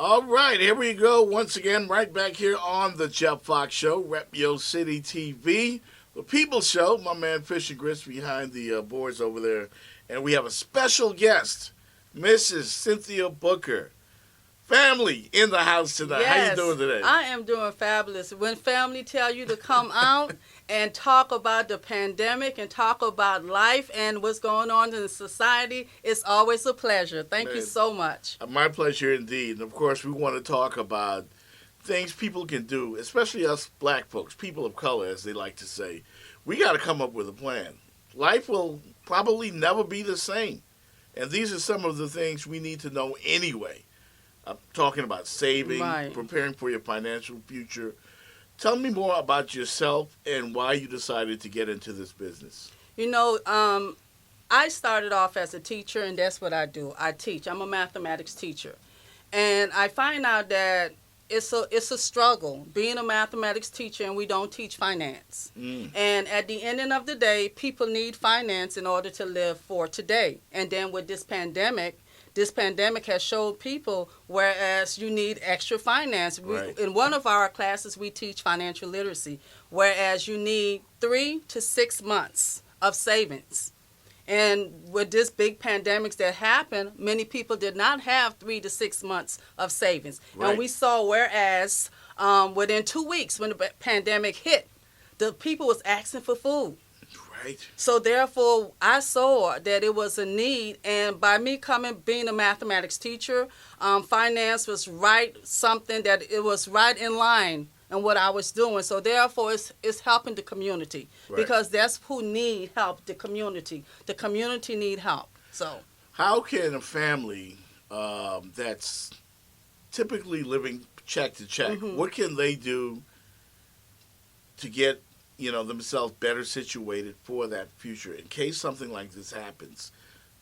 All right, here we go once again, right back here on the Jeff Fox Show, Rep Yo City TV, the People Show. My man Fish and Grits behind the boards over there, and we have a special guest, Mrs. Cynthia Booker. Family in the house tonight. How you doing today? I am doing fabulous. When family tell you to come out and talk about the pandemic and talk about life and what's going on in society, it's always a pleasure. Thank you so much. My pleasure indeed. And of course, we want to talk about things people can do, especially us black folks, people of color, as they like to say. We got to come up with a plan. Life will probably never be the same. And these are some of the things we need to know anyway. I'm talking about saving, preparing for your financial future. Tell me more about yourself and why you decided to get into this business. You know, I started off as a teacher, and that's what I do. I teach. I'm a mathematics teacher. And I find out that it's a struggle being a mathematics teacher, and we don't teach finance. And at the ending of the day, people need finance in order to live for today. And then with this pandemic has showed people, whereas you need extra finance. In one of our classes, we teach financial literacy, whereas you need 3 to 6 months of savings. And with this big pandemics that happened, many people did not have 3 to 6 months of savings. And we saw, whereas within 2 weeks when the pandemic hit, the people was asking for food. So therefore, I saw that it was a need, and by me being a mathematics teacher, finance was something that it was right in line in what I was doing. So therefore, it's helping the community because that's who need help. The community need help. So how can a family that's typically living check to check, what can they do to get themselves better situated for that future in case something like this happens,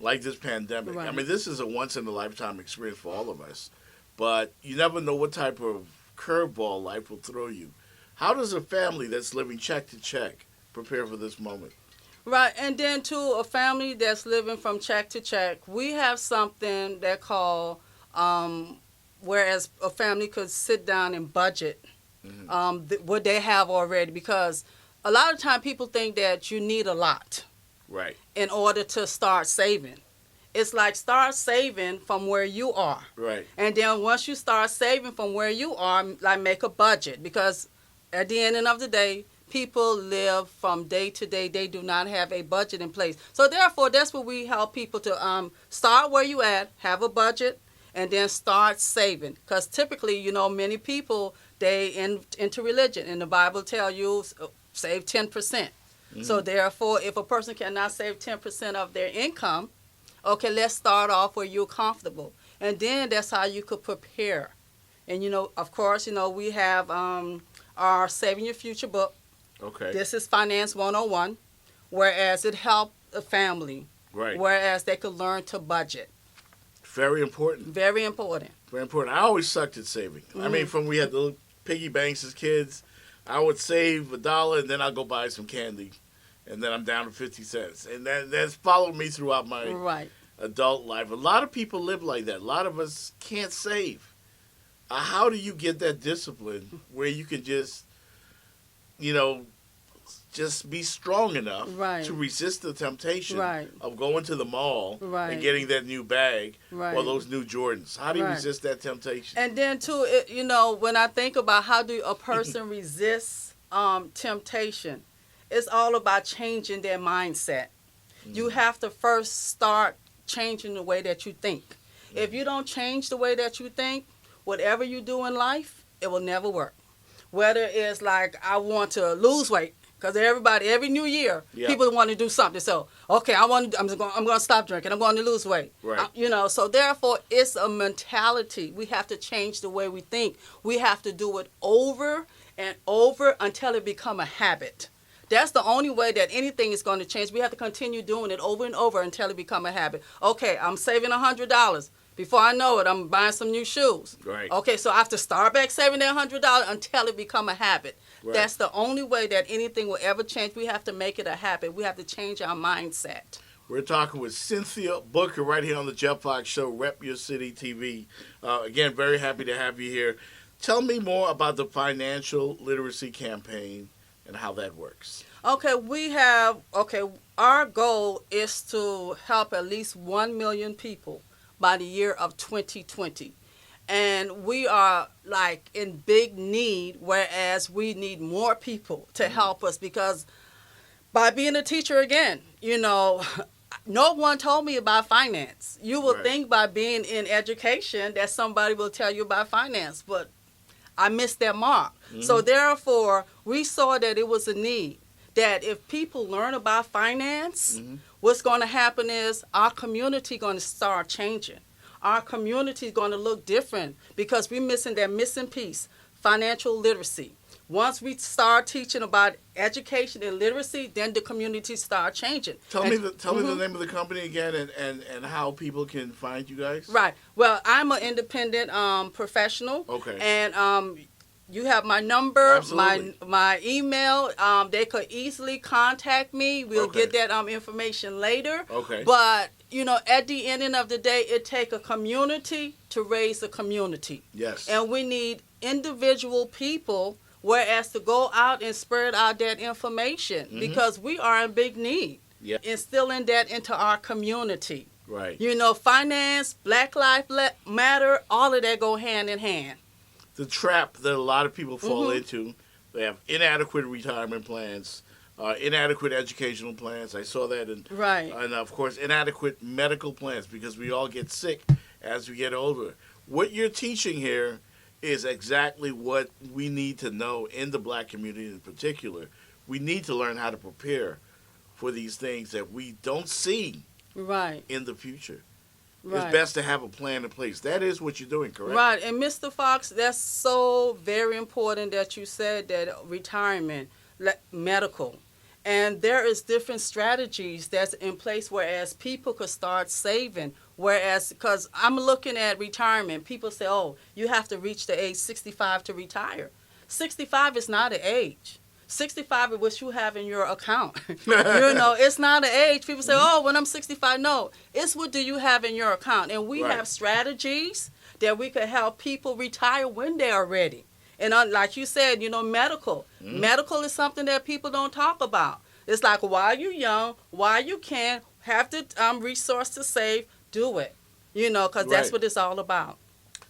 like this pandemic? I mean, this is a once-in-a-lifetime experience for all of us, but you never know what type of curveball life will throw you. How does a family that's living check to check prepare for this moment? Right, and then to a family that's living from check to check, we have something that called, whereas a family could sit down and budget what they have already, because a lot of time people think that you need a lot in order to start saving. It's like start saving from where you are. And then once you start saving from where you are, like make a budget, because at the end of the day, people live from day to day. They do not have a budget in place. So therefore, that's what we help people to start where you at, have a budget, and then start saving. Because typically, many people, they into religion, and the Bible tell you save 10%. So therefore, if a person cannot save 10% of their income, okay, let's start off where you're comfortable. And then that's how you could prepare. And, of course, we have our Saving Your Future book. This is Finance 101, whereas it helped the family, whereas they could learn to budget. Very important. Very important. Very important. I always sucked at saving. I mean, from we had the little piggy banks as kids, I would save $1 and then I'll go buy some candy, and then I'm down to 50 cents. And that's followed me throughout my adult life. A lot of people live like that. A lot of us can't save. How do you get that discipline where you can just be strong enough to resist the temptation of going to the mall and getting that new bag or those new Jordans? How do you resist that temptation? And then too, when I think about how do a person resist temptation, it's all about changing their mindset. You have to first start changing the way that you think. If you don't change the way that you think, whatever you do in life, it will never work. Whether it's like I want to lose weight, because every new year, people want to do something. So, okay, I'm going to stop drinking. I'm going to lose weight. So therefore, it's a mentality. We have to change the way we think. We have to do it over and over until it become a habit. That's the only way that anything is going to change. We have to continue doing it over and over until it become a habit. Okay, I'm saving $100. Before I know it, I'm buying some new shoes. Okay, so I have to start back saving that $100 until it become a habit. That's the only way that anything will ever change. We have to make it a habit. We have to change our mindset. We're talking with Cynthia Booker right here on the Jeff Fox Show, Rep Your City TV. Again, very happy to have you here. Tell me more about the financial literacy campaign and how that works. Okay, our goal is to help at least 1 million people by the year of 2020. And we are like in big need, whereas we need more people to help us, because by being a teacher again, no one told me about finance. You will think by being in education that somebody will tell you about finance, but I missed that mark. Mm-hmm. So therefore, we saw that it was a need, that if people learn about finance, what's going to happen is our community going to start changing. Our community is going to look different because we're missing that missing piece, financial literacy. Once we start teaching about education and literacy, then the community start changing. Tell me the name of the company again, and how people can find you guys. Right. Well, I'm an independent professional. Okay. And you have my number, Absolutely. my email. They could easily contact me. We'll get that information later. Okay. But at the end of the day, it takes a community to raise a community. Yes. And we need individual people. Whereas to go out and spread out that information, because we are in big need. Yeah. Instilling that into our community. Right. Finance, Black Lives Matter, all of that go hand in hand. The trap that a lot of people fall into, they have inadequate retirement plans, inadequate educational plans. I saw that. And of course, inadequate medical plans, because we all get sick as we get older. What you're teaching here is exactly what we need to know in the black community in particular. We need to learn how to prepare for these things that we don't see in the future. Right. It's best to have a plan in place. That is what you're doing, correct? Right. And Mr. Fox, that's so very important that you said that retirement, medical. And there is different strategies that's in place, whereas people could start saving. Whereas, because I'm looking at retirement, people say, oh, you have to reach the age 65 to retire. 65 is not an age. 65 is what you have in your account. It's not an age. People say, oh, when I'm 65. No, it's what do you have in your account. And we have strategies that we could help people retire when they are ready. And like you said, medical. Medical is something that people don't talk about. It's like, while you're young, while you can, have the resource to save, do it. Because that's what it's all about.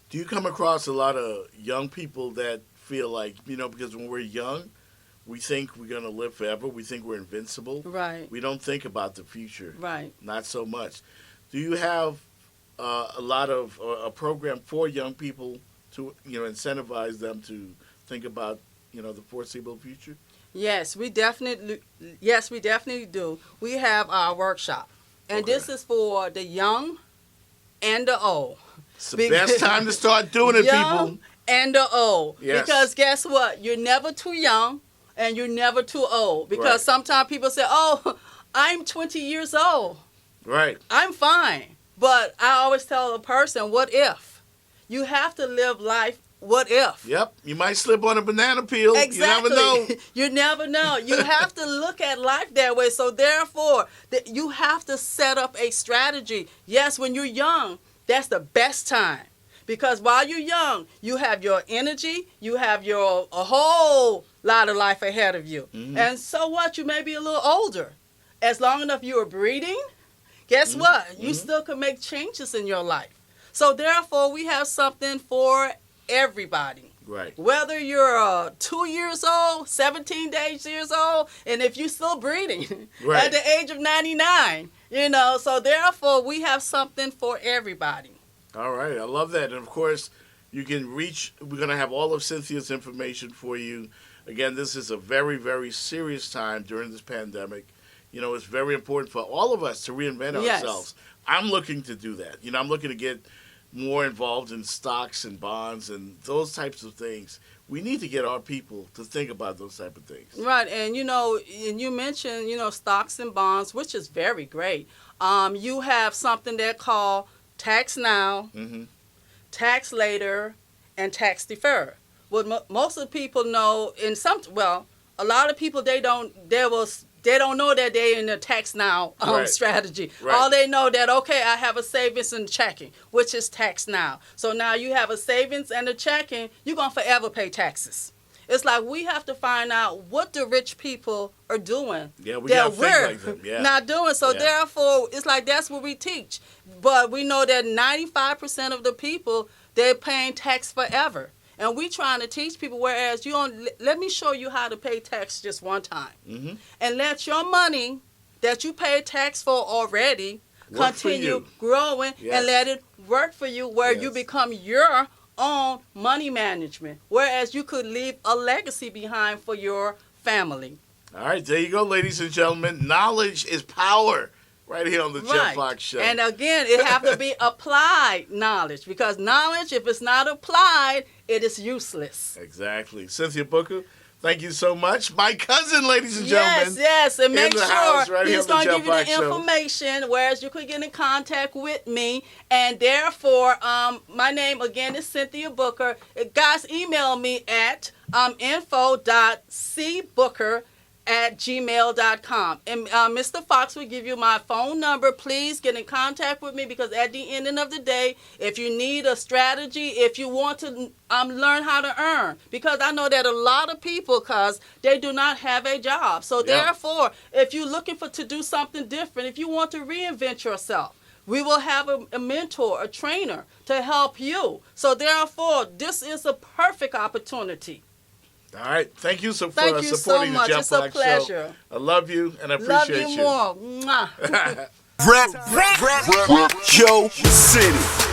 Do you come across a lot of young people that feel like, because when we're young, we think we're going to live forever. We think we're invincible. Right. We don't think about the future. Right. Not so much. Do you have a program for young people to incentivize them to think about the foreseeable future? Yes, we definitely do. We have our workshop, and this is for the young and the old. It's the best time to start doing it, young people. And the old. Yes. Because guess what? You're never too young and you're never too old. Because sometimes people say, "Oh, I'm 20 years old. Right. I'm fine." But I always tell a person, what if? You have to live life, what if? Yep. You might slip on a banana peel. Exactly. You never know. You never know. You have to look at life that way. So therefore, you have to set up a strategy. Yes, when you're young, that's the best time. Because while you're young, you have your energy, you have a whole lot of life ahead of you. And so what? You may be a little older. As long enough you are breathing, guess what? You still can make changes in your life. So therefore, we have something for everybody. Right. Whether you're 2 years old, 17 years old, and if you're still breathing at the age of 99, so therefore we have something for everybody. All right. I love that. And of course, you can reach, we're going to have all of Cynthia's information for you. Again, this is a very, very serious time during this pandemic. It's very important for all of us to reinvent ourselves. I'm looking to do that. I'm looking to get more involved in stocks and bonds and those types of things. We need to get our people to think about those type of things. Right. And, and you mentioned, stocks and bonds, which is very great. You have something that called tax now, tax later, and tax deferred. What most of the people know, a lot of people, they they don't know that they're in the tax now Right. strategy. Right. All they know that, okay, I have a savings and checking, which is tax now. So now you have a savings and a checking, you're going to forever pay taxes. It's like we have to find out what the rich people are doing. Yeah, we got to think like them. Yeah. Not doing. So Yeah. therefore, it's like that's what we teach. But we know that 95% of the people, they're paying tax forever. And we trying to teach people, whereas you don't, let me show you how to pay tax just one time. Mm-hmm. And let your money that you pay tax for already Work for continue you. growing Yes. and let it work for you where you Yes. become your own money management. Whereas you could leave a legacy behind for your family. All right, there you go, ladies and gentlemen. Knowledge is power. Right here on the Jeff Fox Show. And again, it have to be applied knowledge, because knowledge, if it's not applied, it is useless. Exactly. Cynthia Booker, thank you so much. My cousin, ladies and gentlemen. Yes, and in make the sure house, right here he's on the going to Jeff give you the Fox Show. information, whereas you could get in contact with me. And therefore, my name, again, is Cynthia Booker. Guys, email me at info.cbooker@gmail.com. And Mr. Fox will give you my phone number. Please get in contact with me, because at the ending of the day, if you need a strategy, if you want to learn how to earn, because I know that a lot of people, because they do not have a job. So Yeah. therefore, if you're looking to do something different, if you want to reinvent yourself, we will have a mentor, a trainer to help you. So therefore, this is a perfect opportunity. All right. Thank you for Thank you so supporting much. the Jeff It's a Fox pleasure. Show. I love you and I Love appreciate you more. Mwah. Rep your city.